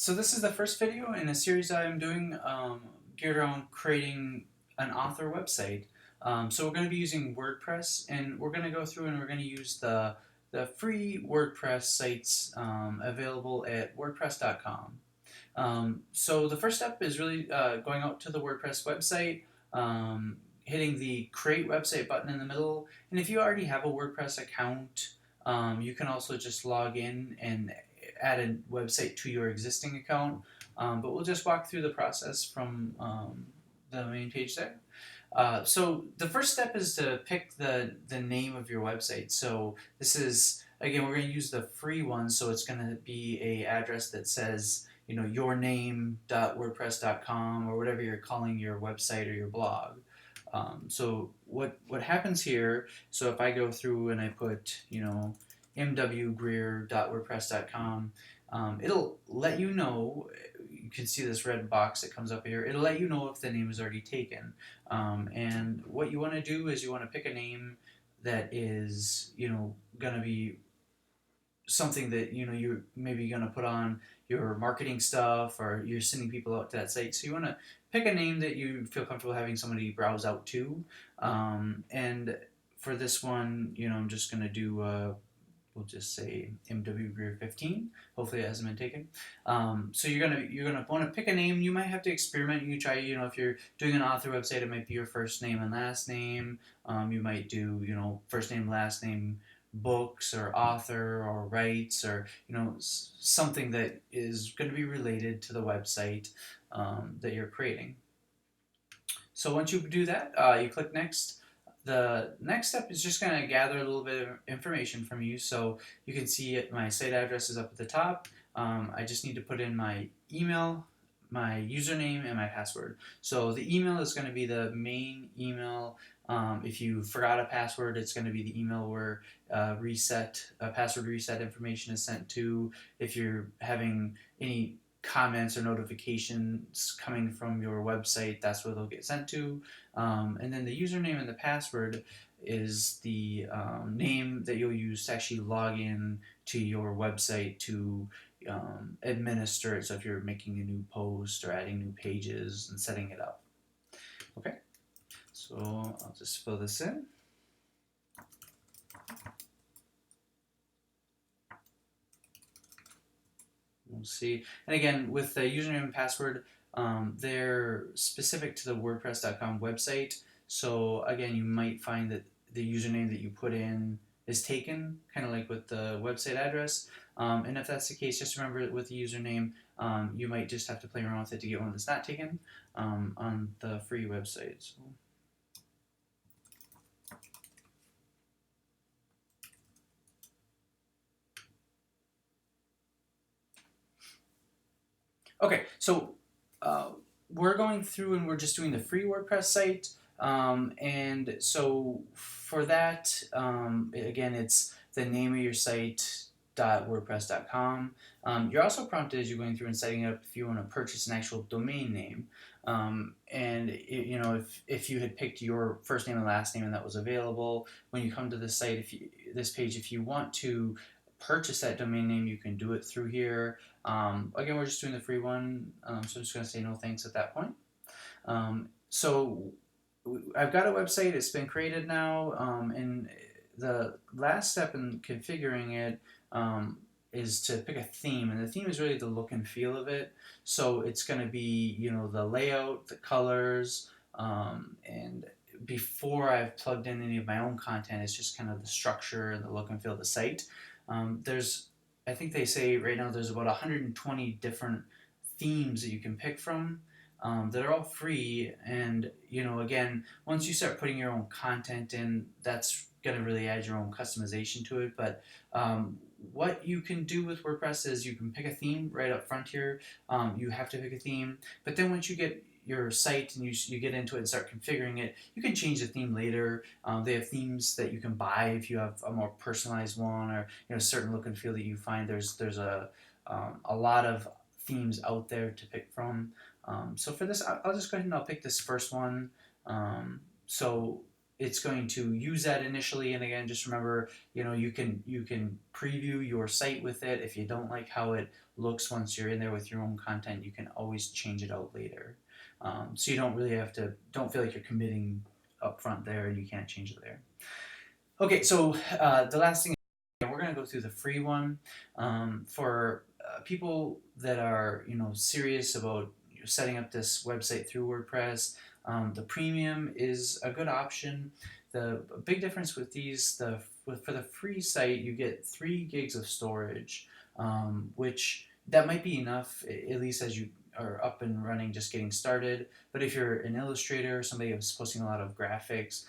So this is the first video in a series I'm doing geared around creating an author website. So we're going to be using WordPress, and we're going to go through and we're going to use the free WordPress sites available at WordPress.com. So the first step is really going out to the WordPress website, hitting the Create Website button in the middle, and if you already have a WordPress account, you can also just log in and add a website to your existing account. But we'll just walk through the process from the main page there. So the first step is to pick the name of your website. So this is, again, we're going to use the free one, so it's going to be a address that says, yourname.wordpress.com or whatever you're calling your website or your blog. So what happens here, so if I go through and I put, mwgreer.wordpress.com, it'll let you know. You can see this red box that comes up here. It'll let you know if the name is already taken. And what you want to do is you want to pick a name that is, going to be something that you're maybe going to put on your marketing stuff, or you're sending people out to that site. So you want to pick a name that you feel comfortable having somebody browse out to. And for this one, I'm just going to do we'll just say MW Greer 15. Hopefully it hasn't been taken. So you're gonna want to pick a name. You might have to experiment. You try, if you're doing an author website, it might be your first name and last name. You might do, first name, last name, books, or author, or rights, or something that is going to be related to the website that you're creating. So once you do that, you click next. The next step is just going to gather a little bit of information from you. So you can see my site address is up at the top. I just need to put in my email, my username, and my password. So the email is going to be the main email. If you forgot a password, it's going to be the email where password reset information is sent to. If you're having any comments or notifications coming from your website, that's where they'll get sent to. And then the username and the password is the name that you'll use to actually log in to your website to administer it. So if you're making a new post or adding new pages and setting it up. Okay, so I'll just fill this in. We'll see. And again, with the username and password, they're specific to the WordPress.com website. So again, you might find that the username that you put in is taken, kind of like with the website address. And if that's the case, just remember with the username, you might just have to play around with it to get one that's not taken on the free website. So. Okay, so we're going through and we're just doing the free WordPress site. And so for that, again, it's the name of your site .wordpress.com. You're also prompted as you're going through and setting it up if you want to purchase an actual domain name. And if you had picked your first name and last name and that was available, when you come to this site, this page, if you want to purchase that domain name, you can do it through here. Again, we're just doing the free one, so I'm just going to say no thanks at that point. So I've got a website. It's been created now, and the last step in configuring it is to pick a theme, and the theme is really the look and feel of it. So it's going to be, the layout, the colors, and before I've plugged in any of my own content, it's just kind of the structure and the look and feel of the site. I think they say right now there's about 120 different themes that you can pick from that are all free. And, again, once you start putting your own content in, that's going to really add your own customization to it. But what you can do with WordPress is you can pick a theme right up front here. You have to pick a theme. But then once you get your site and you get into it and start configuring it, you can change the theme later. They have themes that you can buy if you have a more personalized one, or a certain look and feel that you find. There's a lot of themes out there to pick from. So for this, I'll just go ahead and I'll pick this first one. So it's going to use that initially. And again, just remember, you can preview your site with it. If you don't like how it looks once you're in there with your own content, you can always change it out later. So you don't really don't feel like you're committing up front there and you can't change it there. Okay, so the last thing, we're going to go through the free one for people that are serious about setting up this website through WordPress. The premium is a good option. The big difference with for the free site, you get 3 gigs of storage, which that might be enough, at least as you are up and running, just getting started. But if you're an illustrator, somebody who's posting a lot of graphics,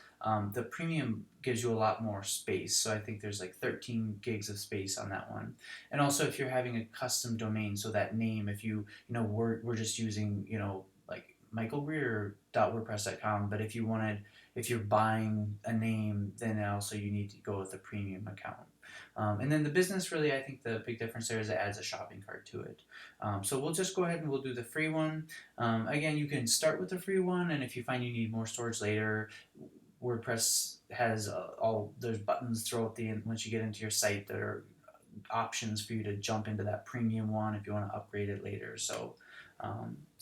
the premium gives you a lot more space. So I think there's like 13 gigs of space on that one. And also if you're having a custom domain, so that name, if we're just using, like michaelgreer.wordpress.com, but if you're buying a name, then also you need to go with the premium account. And then the business, really, I think the big difference there is it adds a shopping cart to it. So we'll just go ahead and we'll do the free one. Again, you can start with the free one, and if you find you need more storage later, WordPress has there's buttons throughout once you get into your site that are options for you to jump into that premium one if you want to upgrade it later. So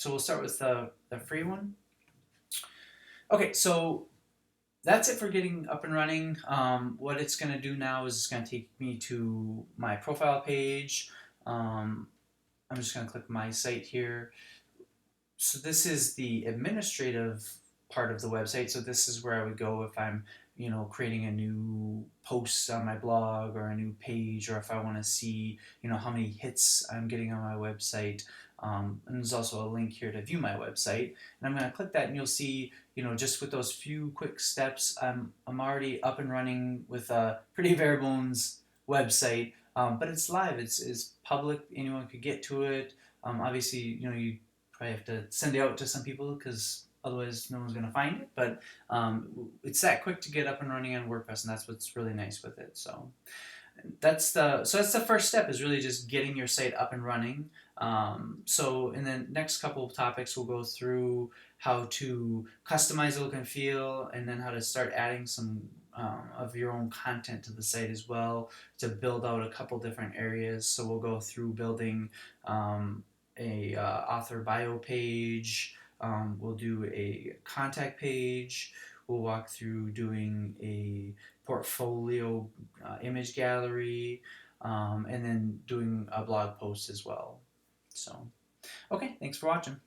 we'll start with the free one. Okay, so that's it for getting up and running. What it's going to do now is it's going to take me to my profile page. I'm just going to click my site here. So this is the administrative part of the website. So this is where I would go if I'm, creating a new post on my blog or a new page, or if I want to see, how many hits I'm getting on my website. And there's also a link here to view my website. And I'm going to click that, and you'll see, just with those few quick steps, I'm already up and running with a pretty bare bones website. But it's live. It's public. Anyone could get to it. Obviously, you probably have to send it out to some people because otherwise no one's going to find it. But it's that quick to get up and running on WordPress, and that's what's really nice with it. So that's the first step, is really just getting your site up and running. So in the next couple of topics, we'll go through how to customize the look and feel, and then how to start adding some of your own content to the site as well, to build out a couple different areas. So we'll go through building a author bio page. We'll do a contact page. We'll walk through doing a portfolio image gallery, and then doing a blog post as well. So, okay, thanks for watching.